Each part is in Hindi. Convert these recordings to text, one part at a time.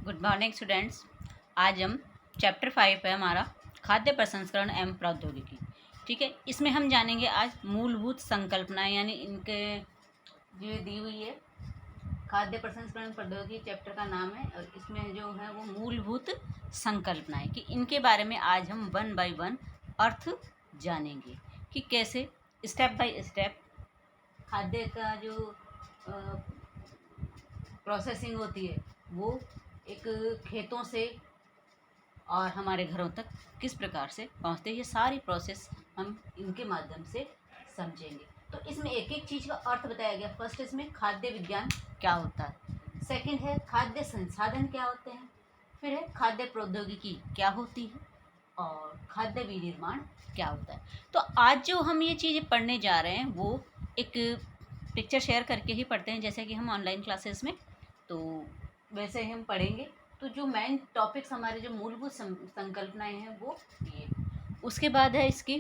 Good morning students. आज हम चैप्टर 5 है हमारा खाद्य प्रसंस्करण एवं प्रौद्योगिकी। ठीक है, इसमें हम जानेंगे आज मूलभूत संकल्पनाएं, यानी इनके जो दी हुई है खाद्य प्रसंस्करण प्रौद्योगिकी चैप्टर का नाम है, और इसमें जो है वो मूलभूत संकल्पनाएं कि इनके बारे में आज हम वन बाय वन अर्थ जानेंगे कि कैसे स्टेप बाय स्टेप खाद्य का जो प्रोसेसिंग होती है वो एक खेतों से और हमारे घरों तक किस प्रकार से पहुंचते हैं, ये सारी प्रोसेस हम इनके माध्यम से समझेंगे। तो इसमें एक एक चीज़ का अर्थ बताया गया। फर्स्ट इसमें खाद्य विज्ञान क्या होता है, सेकंड है खाद्य संसाधन क्या होते हैं, फिर है खाद्य प्रौद्योगिकी क्या होती है, और खाद्य विनिर्माण क्या होता है। तो आज जो हम ये चीज़ें पढ़ने जा रहे हैं वो एक पिक्चर शेयर करके ही पढ़ते हैं, जैसे कि हम ऑनलाइन क्लासेस में, तो वैसे ही हम पढ़ेंगे। तो जो मेन टॉपिक्स हमारे जो मूलभूत संकल्पनाएं हैं वो ये, उसके बाद है इसकी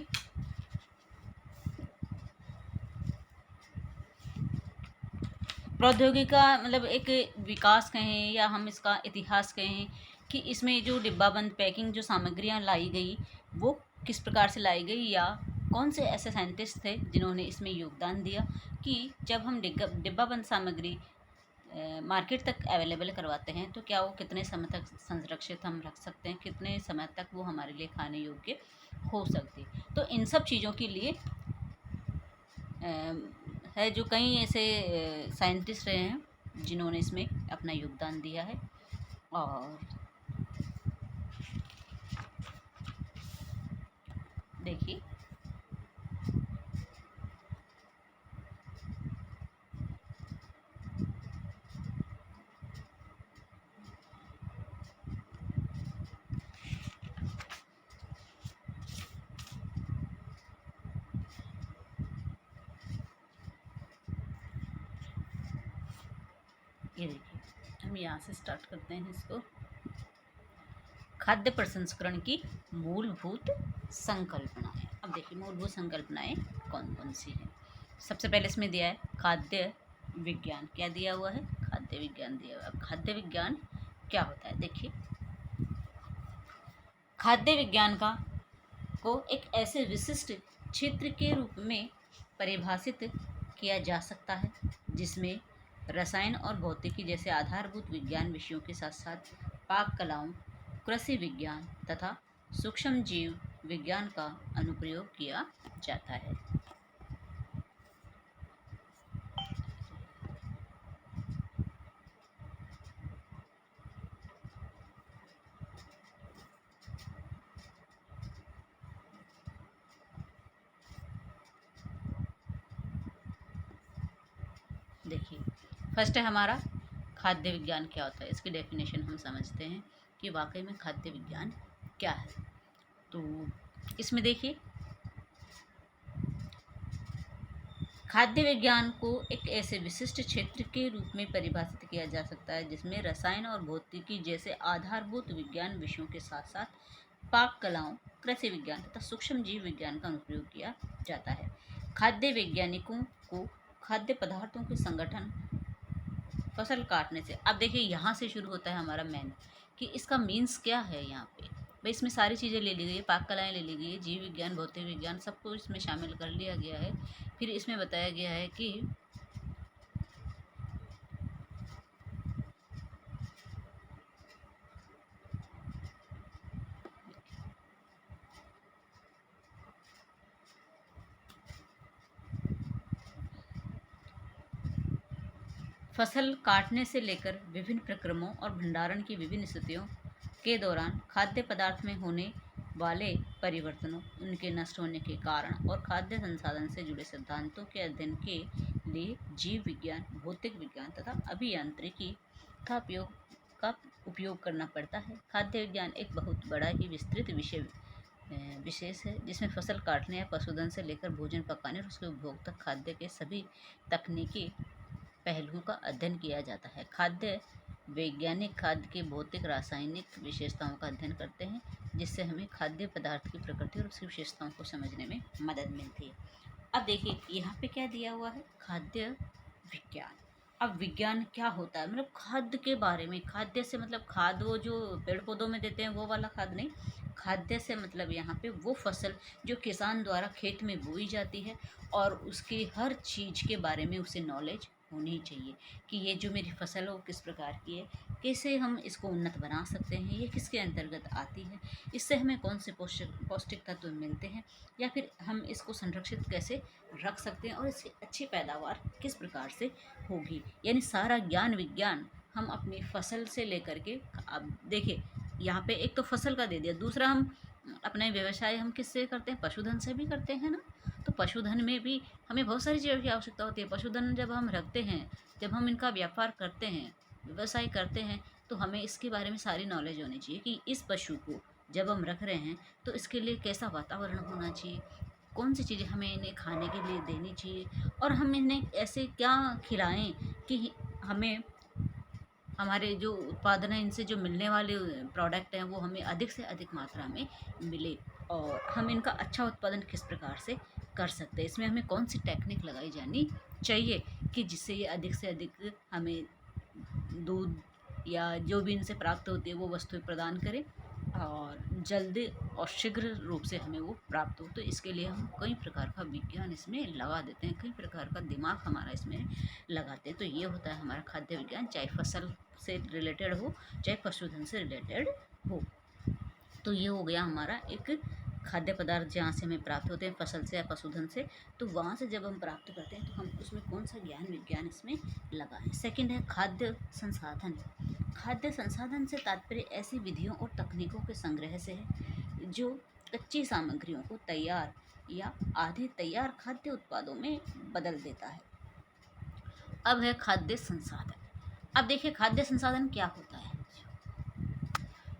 प्रौद्योगिकी का मतलब एक विकास कहें या हम इसका इतिहास कहें कि इसमें जो डिब्बाबंद पैकिंग जो सामग्रियां लाई गई वो किस प्रकार से लाई गई, या कौन से ऐसे साइंटिस्ट थे जिन्होंने इसमें योगदान दिया कि जब हम डिब्बाबंद सामग्री मार्केट तक अवेलेबल करवाते हैं तो क्या वो कितने समय तक संरक्षित हम रख सकते हैं, कितने समय तक वो हमारे लिए खाने योग्य हो सकती। तो इन सब चीज़ों के लिए है जो कई ऐसे साइंटिस्ट रहे हैं जिन्होंने इसमें अपना योगदान दिया है। और देखिए ये देखिए हम यहाँ से स्टार्ट करते हैं इसको। खाद्य प्रसंस्करण की मूलभूत संकल्पनाएं। अब देखिए मूलभूत संकल्पनाएं कौन कौन सी हैं। सबसे पहले इसमें दिया है खाद्य विज्ञान। क्या दिया हुआ है? खाद्य विज्ञान दिया हुआ है। अब खाद्य विज्ञान क्या होता है देखिए। खाद्य विज्ञान को एक ऐसे विशिष्ट क्षेत्र के रूप में परिभाषित किया जा सकता है जिसमें रसायन और भौतिकी जैसे आधारभूत विज्ञान विषयों के साथ साथ पाक कलाओं, कृषि विज्ञान तथा सूक्ष्म जीव विज्ञान का अनुप्रयोग किया जाता है। देखिए फर्स्ट है हमारा खाद्य विज्ञान क्या होता है। इसकी डेफिनेशन हम समझते हैं कि वाकई में खाद्य विज्ञान क्या है। तो इसमें देखिए खाद्य विज्ञान को एक ऐसे विशिष्ट क्षेत्र के रूप में परिभाषित किया जा सकता है जिसमें रसायन और भौतिकी जैसे आधारभूत विज्ञान विषयों के साथ साथ पाक कलाओं, कृषि विज्ञान तथा सूक्ष्म जीव विज्ञान का अनुप्रयोग किया जाता है। खाद्य वैज्ञानिकों को खाद्य पदार्थों के संगठन, फसल काटने से, अब देखिए यहाँ से शुरू होता है हमारा मेन कि इसका मीन्स क्या है। यहाँ पे भाई इसमें सारी चीज़ें ले ली गई है, पाक कलाएँ ले ली गई है, जीव विज्ञान, भौतिक विज्ञान सबको इसमें शामिल कर लिया गया है। फिर इसमें बताया गया है कि फसल काटने से लेकर विभिन्न प्रक्रमों और भंडारण की विभिन्न स्थितियों के दौरान खाद्य पदार्थ में होने वाले परिवर्तनों, उनके नष्ट होने के कारण और खाद्य संसाधन से जुड़े सिद्धांतों के अध्ययन के लिए जीव विज्ञान, भौतिक विज्ञान तथा अभियांत्रिकी का उपयोग करना पड़ता है। खाद्य विज्ञान एक बहुत बड़ा ही विस्तृत विशेष है जिसमें फसल काटने या पशुधन से लेकर भोजन पकाने और उसके उपभोग तक खाद्य के सभी तकनीकी पहलुओं का अध्ययन किया जाता है। खाद्य वैज्ञानिक खाद्य के भौतिक रासायनिक विशेषताओं का अध्ययन करते हैं जिससे हमें खाद्य पदार्थ की प्रकृति और उसकी विशेषताओं को समझने में मदद मिलती है। अब देखिए यहाँ पे क्या दिया हुआ है, खाद्य विज्ञान। अब विज्ञान क्या होता है, मतलब खाद्य के बारे में। खाद्य से मतलब खाद वो जो पेड़ पौधों में देते हैं वो वाला खाद नहीं। खाद्य से मतलब यहाँ पे वो फसल जो किसान द्वारा खेत में बोई जाती है, और उसकी हर चीज़ के बारे में उसे नॉलेज होनी चाहिए कि ये जो मेरी फसल है वो किस प्रकार की है, कैसे हम इसको उन्नत बना सकते हैं, ये किसके अंतर्गत आती है, इससे हमें कौन से पौष्टिक पौष्टिक तत्व मिलते हैं, या फिर हम इसको संरक्षित कैसे रख सकते हैं, और इसकी अच्छी पैदावार किस प्रकार से होगी। यानी सारा ज्ञान विज्ञान हम अपनी फसल से लेकर के, अब देखिए यहाँ पे एक तो फसल का दे दिया, दूसरा हम अपने व्यवसाय हम किससे करते हैं, पशुधन से भी करते हैं ना। तो पशुधन में भी हमें बहुत सारी चीज़ों की आवश्यकता होती है। पशुधन जब हम रखते हैं, जब हम इनका व्यापार करते हैं, व्यवसाय करते हैं, तो हमें इसके बारे में सारी नॉलेज होनी चाहिए कि इस पशु को जब हम रख रहे हैं तो इसके लिए कैसा वातावरण होना चाहिए, कौन सी चीज़ें हमें इन्हें खाने के लिए देनी चाहिए, और हम इन्हें ऐसे क्या खिलाएं कि हमें हमारे जो उत्पादन है इनसे जो मिलने वाले प्रोडक्ट हैं वो हमें अधिक से अधिक मात्रा में मिले, और हम इनका अच्छा उत्पादन किस प्रकार से कर सकते हैं, इसमें हमें कौन सी टेक्निक लगाई जानी चाहिए कि जिससे ये अधिक से अधिक हमें दूध या जो भी इनसे प्राप्त होती है वो वस्तुएं प्रदान करें, और जल्दी और शीघ्र रूप से हमें वो प्राप्त हो। तो इसके लिए हम कई प्रकार का विज्ञान इसमें लगा देते हैं, कई प्रकार का दिमाग हमारा इसमें लगाते हैं। तो ये होता है हमारा खाद्य विज्ञान, चाहे फसल से रिलेटेड हो चाहे पशुधन से रिलेटेड हो। तो ये हो गया हमारा एक खाद्य पदार्थ जहाँ से हमें प्राप्त होते हैं, फसल से या पशुधन से। तो वहाँ से जब हम प्राप्त करते हैं तो हम उसमें कौन सा ज्ञान विज्ञान इसमें लगाएं। सेकंड है खाद्य संसाधन। खाद्य संसाधन से तात्पर्य ऐसी विधियों और तकनीकों के संग्रह से है जो कच्ची सामग्रियों को तैयार या आधे तैयार खाद्य उत्पादों में बदल देता है। अब है खाद्य संसाधन। अब देखिए खाद्य संसाधन क्या होता है।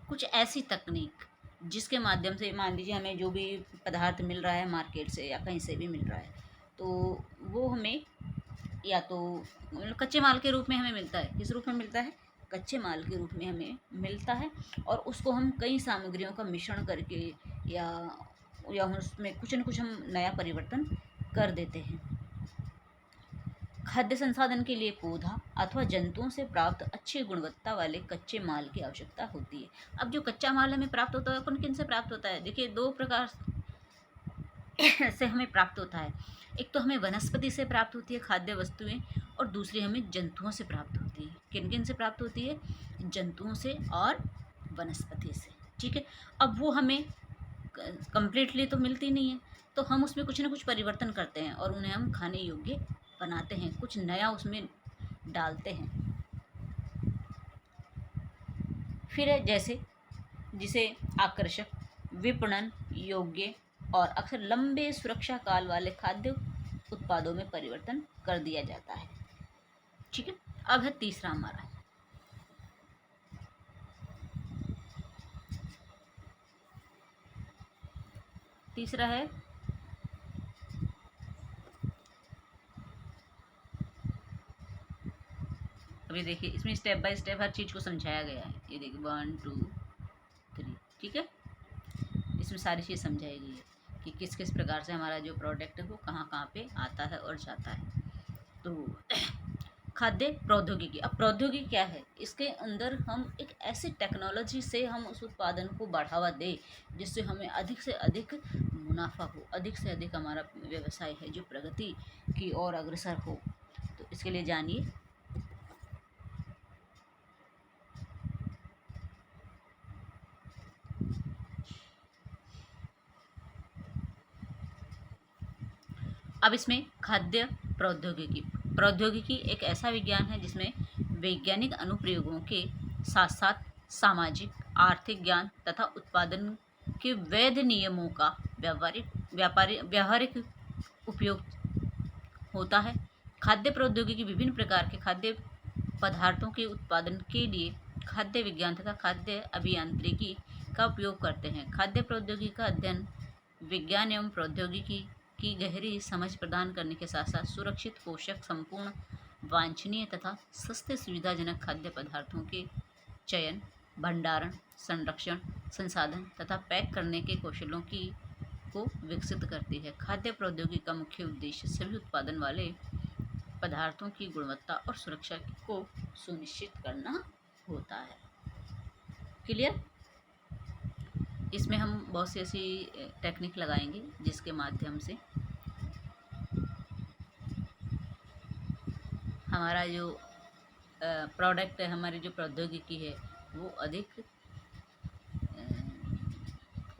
कुछ ऐसी तकनीक जिसके माध्यम से मान लीजिए हमें जो भी पदार्थ मिल रहा है मार्केट से या कहीं से भी मिल रहा है, तो वो हमें या तो कच्चे माल के रूप में हमें मिलता है। किस रूप में मिलता है, कच्चे माल के रूप में हमें मिलता है, और उसको हम कई सामग्रियों का मिश्रण करके या उसमें कुछ न कुछ हम नया परिवर्तन कर देते हैं। खाद्य संसाधन के लिए पौधा अथवा जंतुओं से प्राप्त अच्छी गुणवत्ता वाले कच्चे माल की आवश्यकता होती है। अब जो कच्चा माल हमें प्राप्त होता है कौन किन से प्राप्त होता है, देखिए दो प्रकार से हमें प्राप्त होता है। एक तो हमें वनस्पति से प्राप्त होती है खाद्य वस्तुएं, और दूसरी हमें जंतुओं से प्राप्त होती है। किन किन से प्राप्त होती है, जंतुओं से और वनस्पति से। ठीक है, अब वो हमें कंप्लीटली तो मिलती नहीं है, तो हम उसमें कुछ ना कुछ परिवर्तन करते हैं और उन्हें हम खाने योग्य बनाते हैं, कुछ नया उसमें डालते हैं। फिर है जैसे जिसे आकर्षक, विपणन योग्य और अक्सर लंबे सुरक्षा काल वाले खाद्य उत्पादों में परिवर्तन कर दिया जाता है। ठीक है, अब है तीसरा हमारा, तीसरा है अभी देखिए इसमें स्टेप बाय स्टेप हर चीज़ को समझाया गया है। ये देखिए 1 2 3, ठीक है, इसमें सारी चीज़ समझाई गई है कि किस किस प्रकार से हमारा जो प्रोडक्ट है वो कहाँ कहाँ पे आता है और जाता है। तो खाद्य प्रौद्योगिकी, अब प्रौद्योगिकी क्या है, इसके अंदर हम एक ऐसी टेक्नोलॉजी से हम उस उत्पादन को बढ़ावा दें जिससे हमें अधिक से अधिक मुनाफा हो, अधिक से अधिक हमारा व्यवसाय है जो प्रगति की ओर अग्रसर हो। तो इसके लिए जानिए अब इसमें खाद्य प्रौद्योगिकी। प्रौद्योगिकी एक ऐसा विज्ञान है जिसमें वैज्ञानिक अनुप्रयोगों के साथ साथ सामाजिक आर्थिक ज्ञान तथा उत्पादन के वैध नियमों का व्यावहारिक उपयोग होता है। खाद्य प्रौद्योगिकी विभिन्न प्रकार के खाद्य पदार्थों के उत्पादन के लिए खाद्य विज्ञान तथा खाद्य अभियांत्रिकी का उपयोग करते हैं। खाद्य प्रौद्योगिकी का अध्ययन विज्ञान एवं प्रौद्योगिकी की गहरी समझ प्रदान करने के साथ साथ सुरक्षित, पोषक, संपूर्ण, वांछनीय तथा सस्ते सुविधाजनक खाद्य पदार्थों के चयन, भंडारण, संरक्षण, संसाधन तथा पैक करने के कौशलों को विकसित करती है। खाद्य प्रौद्योगिकी का मुख्य उद्देश्य सभी उत्पादन वाले पदार्थों की गुणवत्ता और सुरक्षा को सुनिश्चित करना होता है। क्लियर? इसमें हम बहुत सी ऐसी टेक्निक लगाएंगे जिसके माध्यम से हमारा जो प्रोडक्ट है, हमारी जो प्रौद्योगिकी है, वो अधिक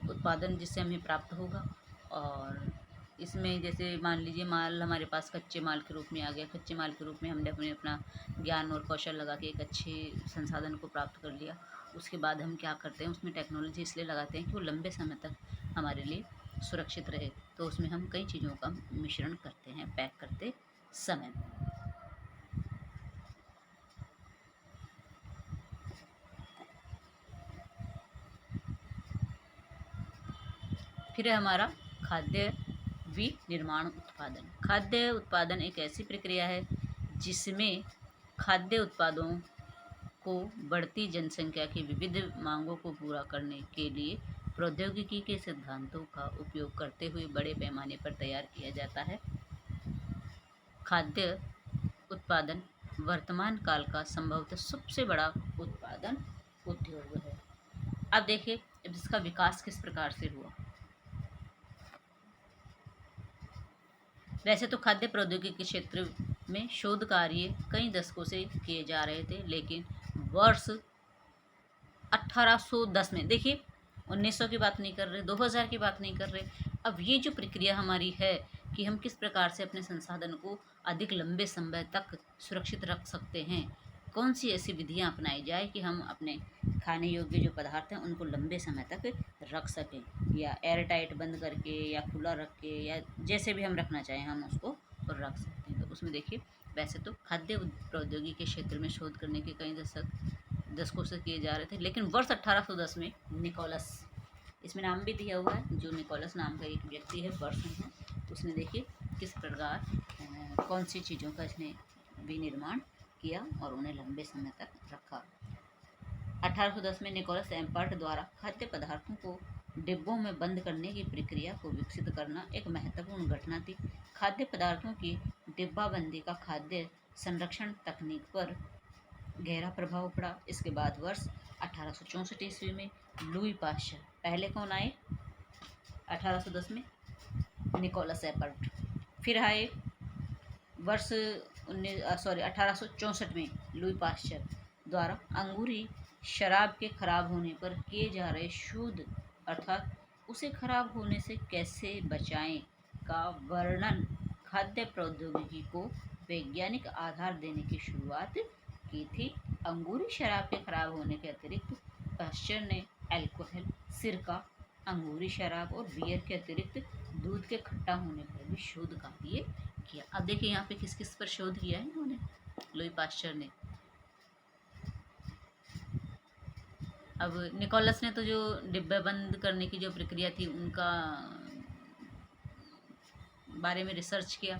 उत्पादन जिससे हमें प्राप्त होगा। और इसमें जैसे मान लीजिए माल हमारे पास कच्चे माल के रूप में आ गया, कच्चे माल के रूप में हमने अपना ज्ञान और कौशल लगा के एक अच्छे संसाधन को प्राप्त कर लिया। उसके बाद हम क्या करते हैं, उसमें टेक्नोलॉजी इसलिए लगाते हैं कि वो लंबे समय तक हमारे लिए सुरक्षित रहे। तो उसमें हम कई चीज़ों का मिश्रण करते हैं पैक करते समय। फिर है हमारा खाद्य विनिर्माण उत्पादन। खाद्य उत्पादन एक ऐसी प्रक्रिया है जिसमें खाद्य उत्पादों को बढ़ती जनसंख्या की विविध मांगों को पूरा करने के लिए प्रौद्योगिकी के सिद्धांतों का उपयोग करते हुए बड़े पैमाने पर तैयार किया जाता है। खाद्य उत्पादन वर्तमान काल का संभवतः सबसे बड़ा उत्पादन उद्योग है। अब देखिए इसका विकास किस प्रकार से हुआ। वैसे तो खाद्य प्रौद्योगिकी के क्षेत्र में शोध कार्य कई दशकों से किए जा रहे थे, लेकिन वर्ष 1810 में, देखिए 1900 की बात नहीं कर रहे, 2000 की बात नहीं कर रहे, अब ये जो प्रक्रिया हमारी है कि हम किस प्रकार से अपने संसाधन को अधिक लंबे समय तक सुरक्षित रख सकते हैं, कौन सी ऐसी विधियां अपनाई जाए कि हम अपने खाने योग्य जो पदार्थ हैं उनको लंबे समय तक रख सकें, या एयर टाइट बंद करके या खुला रख के या जैसे भी हम रखना चाहें हम उसको रख सकते हैं। तो उसमें देखिए वैसे तो खाद्य प्रौद्योगिकी के क्षेत्र में शोध करने के कई दशकों से किए जा रहे थे, लेकिन वर्ष 1810 में निकोलस, इसमें नाम भी दिया हुआ है, जो निकोलस नाम का एक व्यक्ति है, पर्सन है, उसने देखिए किस प्रकार कौन सी चीज़ों का इसने विनिर्माण किया और उन्हें लंबे समय तक रखा। 1810 में निकोलस एम्पर्ट द्वारा खाद्य पदार्थों को डिब्बों में बंद करने की प्रक्रिया को विकसित करना एक महत्वपूर्ण घटना थी। खाद्य पदार्थों की डिब्बाबंदी का खाद्य संरक्षण तकनीक पर गहरा प्रभाव पड़ा। इसके बाद वर्ष 1864 ईस्वी में लुई पाश्चर, पहले कौन आए 1810 में, निकोलस एपर्ट, फिर आए वर्ष 1864 में लुई पाश्चर द्वारा अंगूरी शराब के खराब होने पर किए जा रहे शोध, अर्थात उसे खराब होने से कैसे बचाएं का वर्णन, खाद्य प्रौद्योगिकी को वैज्ञानिक आधार देने की शुरुआत की थी। अंगूरी शराब के खराब होने के अतिरिक्त पाश्चर ने अल्कोहल, सिरका, अंगूरी शराब और बियर के अतिरिक्त दूध के खट्टा होने पर भी शोध कार्य किया। अब देखिए यहाँ पे किस किस पर शोध किया है इन्होंने, लुई पाश्चर ने। अब निकोलस ने तो जो डिब्बे बंद करने की जो प्रक्रिया थी उनका बारे में रिसर्च किया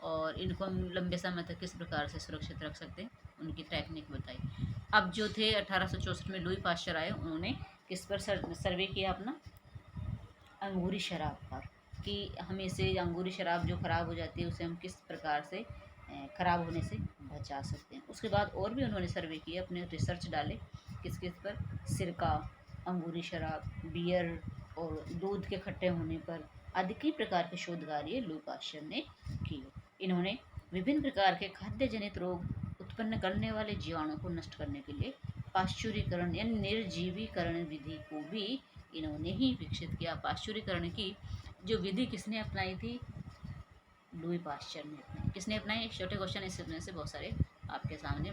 और इनको हम लंबे समय तक किस प्रकार से सुरक्षित रख सकते हैं उनकी टेक्निक बताई। अब जो थे 1864 में लुई पाश्चर आए, उन्होंने किस पर सर्वे किया अपना, अंगूरी शराब पर, कि हमें से अंगूरी शराब जो ख़राब हो जाती है उसे हम किस प्रकार से ख़राब होने से बचा सकते हैं। उसके बाद और भी उन्होंने सर्वे किए, अपने रिसर्च डाले किस किस पर, सिरका, अंगूरी शराब, बियर और दूध के खट्टे होने पर, आदि कई प्रकार के शोध कार्य लुई पाश्चर ने किए। इन्होंने विभिन्न प्रकार के खाद्य जनित रोग उत्पन्न करने वाले जीवाणु को नष्ट करने के लिए पाश्चुरीकरण या निर्जीवीकरण विधि को भी इन्होंने ही विकसित किया। पाश्चुरीकरण की जो विधि किसने अपनाई थी, लुई पाश्चर ने अपनाई। किसने अपनाई, छोटे क्वेश्चन इसमें से बहुत सारे आपके सामने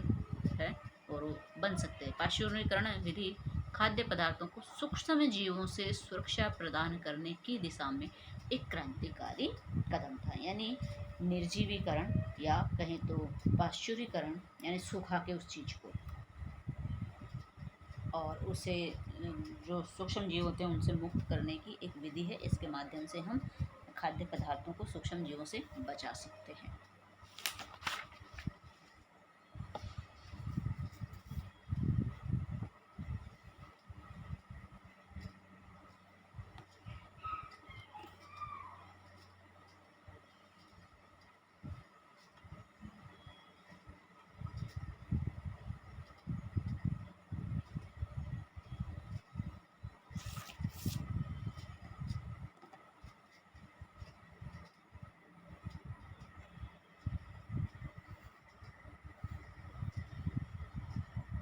है और बन सकते हैं। पाश्चुरीकरण विधि खाद्य पदार्थों को सूक्ष्म जीवों से सुरक्षा प्रदान करने की दिशा में एक क्रांतिकारी कदम था। यानी निर्जीवीकरण या कहें तो पाश्चुरीकरण यानी सुखा के उस चीज़ को और उसे जो सूक्ष्म जीव होते हैं उनसे मुक्त करने की एक विधि है। इसके माध्यम से हम खाद्य पदार्थों को सूक्ष्म जीवों से बचा सकते हैं।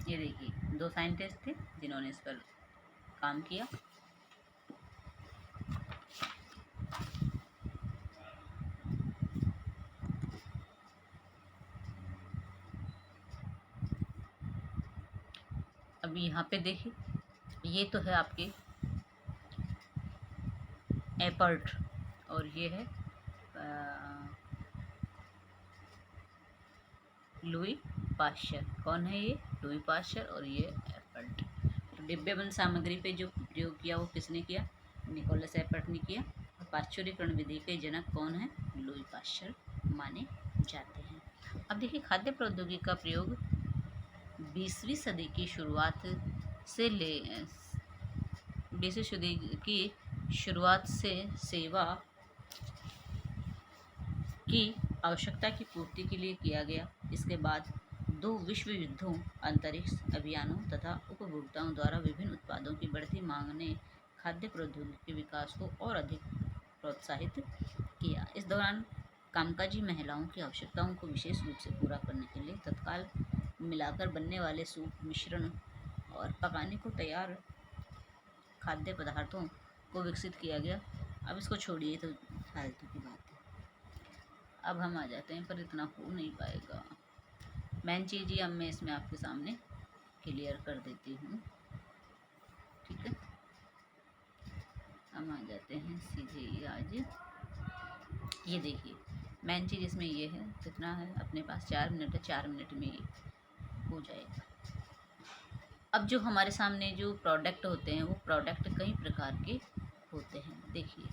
ये देखिए 2 साइंटिस्ट थे जिन्होंने इस पर काम किया। अब यहाँ पे देखिए, ये तो है आपके एपर्ट और ये है लुई पाश्चर। कौन है ये? लुई पाश्चर और ये एपर्ट। तो डिब्बेबंद सामग्री पे जो प्रयोग किया वो किसने किया? निकोलस एपर्ट ने किया। और पाश्चुरीकरण विधि के जनक कौन है? लुई पाश्चर माने जाते हैं। अब देखिए, खाद्य प्रौद्योगिकी का प्रयोग 20वीं सदी की शुरुआत से 20वीं सदी की शुरुआत से सेवा की आवश्यकता की पूर्ति के लिए किया गया। इसके बाद 2 विश्व युद्धों, अंतरिक्ष अभियानों तथा उपभोक्ताओं द्वारा विभिन्न उत्पादों की बढ़ती मांग ने खाद्य प्रौद्योगिकी के विकास को और अधिक प्रोत्साहित किया। इस दौरान कामकाजी महिलाओं की आवश्यकताओं को विशेष रूप से पूरा करने के लिए तत्काल मिलाकर बनने वाले सूप, मिश्रण और पकाने को तैयार खाद्य पदार्थों को विकसित किया गया। अब इसको छोड़िए, तो फालतू की बात है। अब हम आ जाते हैं, पर इतना हो नहीं पाएगा। मेन चीज़ ही अब मैं इसमें आपके सामने क्लियर कर देती हूँ, ठीक है। हम आ जाते हैं सीधे ही आज। ये देखिए, मेन चीज़ इसमें ये है, कितना है अपने पास? 4 मिनट है। 4 मिनट में ये हो जाएगा। अब जो हमारे सामने जो प्रोडक्ट होते हैं, वो प्रोडक्ट कई प्रकार के होते हैं। देखिए,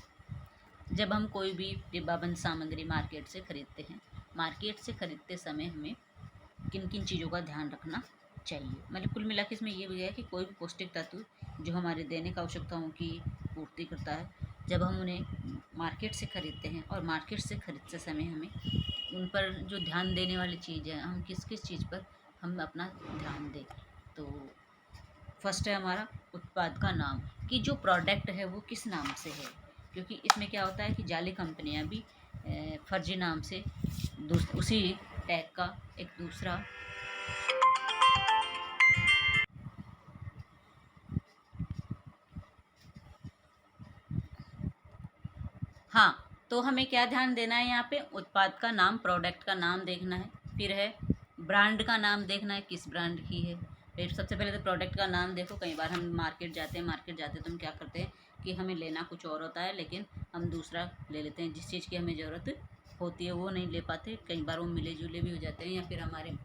जब हम कोई भी डिब्बाबंद सामग्री मार्केट से खरीदते हैं, मार्केट से खरीदते समय हमें किन किन चीज़ों का ध्यान रखना चाहिए? मतलब कुल मिला के इसमें ये भी है कि कोई भी पौष्टिक तत्व जो हमारे दैनिक आवश्यकताओं की पूर्ति करता है, जब हम उन्हें मार्केट से खरीदते हैं और मार्केट से खरीदते समय हमें उन पर जो ध्यान देने वाली चीज़ है, हम किस किस चीज़ पर हम अपना ध्यान दें। तो फर्स्ट है हमारा उत्पाद का नाम, कि जो प्रोडक्ट है वो किस नाम से है, क्योंकि इसमें क्या होता है कि जाली कंपनियां भी फर्जी नाम से उसी टैग का एक दूसरा हाँ, तो हमें क्या ध्यान देना है यहाँ पे? उत्पाद का नाम, प्रोडक्ट का नाम देखना है। फिर है ब्रांड का नाम देखना है, किस ब्रांड की है। फिर सबसे पहले तो प्रोडक्ट का नाम देखो। कई बार हम मार्केट जाते हैं तो हम क्या करते हैं कि हमें लेना कुछ और होता है, लेकिन हम दूसरा ले लेते हैं। जिस चीज़ की हमें ज़रूरत होती है वो नहीं ले पाते। कई बार वो मिले जुले भी हो जाते हैं, या फिर हमारे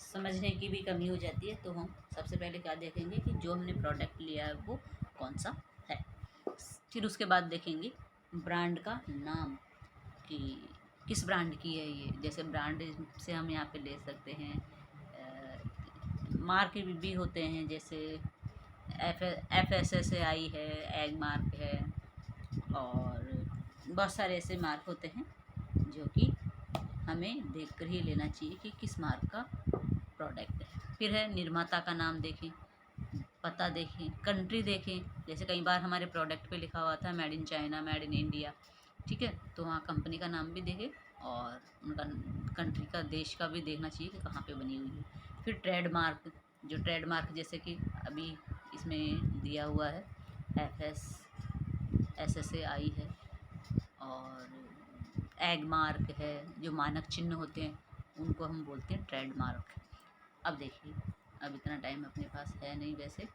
समझने की भी कमी हो जाती है। तो हम सबसे पहले क्या देखेंगे कि जो हमने प्रोडक्ट लिया है वो कौन सा है। फिर उसके बाद देखेंगे ब्रांड का नाम, कि किस ब्रांड की है ये। जैसे ब्रांड से हम यहाँ पे ले सकते हैं, मार्क भी होते हैं, जैसे FSSAI है, एग मार्क है, और बहुत सारे ऐसे मार्क होते हैं जो कि हमें देखकर ही लेना चाहिए कि किस मार्क का प्रोडक्ट है। फिर है निर्माता का नाम देखें, पता देखें, कंट्री देखें। जैसे कई बार हमारे प्रोडक्ट पे लिखा हुआ था made in China, made in India, ठीक है, तो वहाँ कंपनी का नाम भी देखें और उनका कंट्री का, देश का भी देखना चाहिए कि कहाँ पे बनी हुई है। फिर ट्रेडमार्क, जो ट्रेडमार्क जैसे कि अभी इसमें दिया हुआ है FSSAI है, और एग मार्क है, जो मानक चिन्ह होते हैं उनको हम बोलते हैं ट्रेडमार्क। अब देखिए, अब इतना टाइम अपने पास है नहीं वैसे,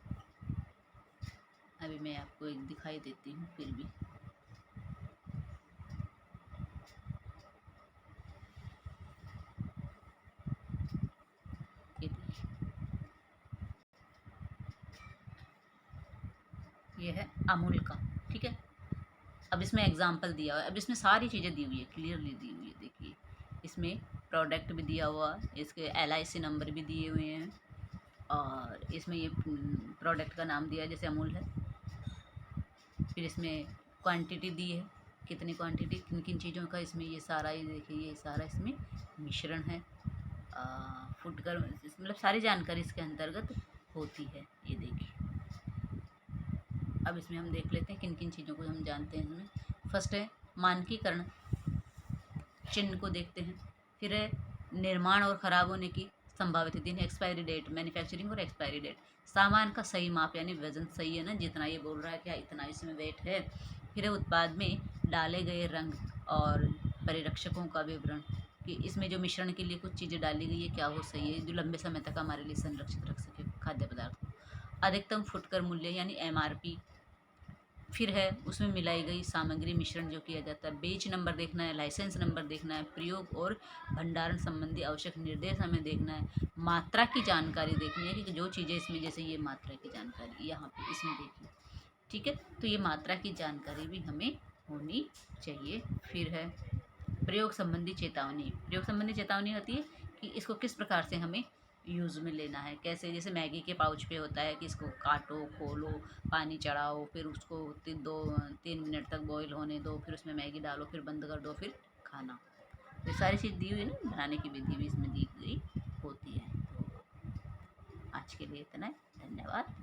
अभी मैं आपको एक दिखाई देती हूँ फिर भी। ये है अमूल का, ठीक है। अब इसमें एग्जाम्पल दिया हुआ है, अब इसमें सारी चीज़ें दी हुई है, क्लियरली दी हुई है। देखिए, इसमें प्रोडक्ट भी दिया हुआ है, इसके LIC नंबर भी दिए हुए हैं, और इसमें ये प्रोडक्ट का नाम दिया है, जैसे अमूल है। फिर इसमें क्वांटिटी दी है, कितनी क्वांटिटी, किन किन चीज़ों का, इसमें ये सारा, ये देखिए ये सारा इसमें मिश्रण है। फूड कर मतलब सारी जानकारी इसके अंतर्गत होती है। ये देखिए, अब इसमें हम देख लेते हैं किन किन चीज़ों को हम जानते हैं। इसमें फर्स्ट है मानकीकरण, चिन्ह को देखते हैं। फिर है निर्माण और ख़राब होने की संभावित दिन, एक्सपायरी डेट, मैन्युफैक्चरिंग और एक्सपायरी डेट। सामान का सही माप यानी वजन सही है ना, जितना ये बोल रहा है क्या इतना इसमें वेट है। फिर है उत्पाद में डाले गए रंग और परिरक्षकों का विवरण, कि इसमें जो मिश्रण के लिए कुछ चीज़ें डाली गई है क्या वो सही है, जो लंबे समय तक हमारे लिए संरक्षित रख सके खाद्य पदार्थ को। अधिकतम फुटकर मूल्य यानी एमआरपी। फिर है उसमें मिलाई गई सामग्री मिश्रण जो किया जाता है, बेच नंबर देखना है, लाइसेंस नंबर देखना है, प्रयोग और भंडारण संबंधी आवश्यक निर्देश हमें देखना है, मात्रा की जानकारी देखनी है कि जो चीज़ें इसमें, जैसे ये मात्रा की जानकारी यहाँ पे इसमें देखिए, ठीक है, तो ये मात्रा की जानकारी भी हमें होनी चाहिए। फिर है प्रयोग संबंधी चेतावनी। प्रयोग संबंधी चेतावनी होती है कि इसको किस प्रकार से हमें यूज़ में लेना है, कैसे, जैसे मैगी के पाउच पे होता है कि इसको काटो, खोलो, पानी चढ़ाओ, फिर उसको 3 मिनट तक बॉईल होने दो, फिर उसमें मैगी डालो, फिर बंद कर दो, फिर खाना। ये सारी चीज़ दी हुई है ना, बनाने की विधि भी इसमें दी गई होती है। तो आज के लिए इतना है, धन्यवाद।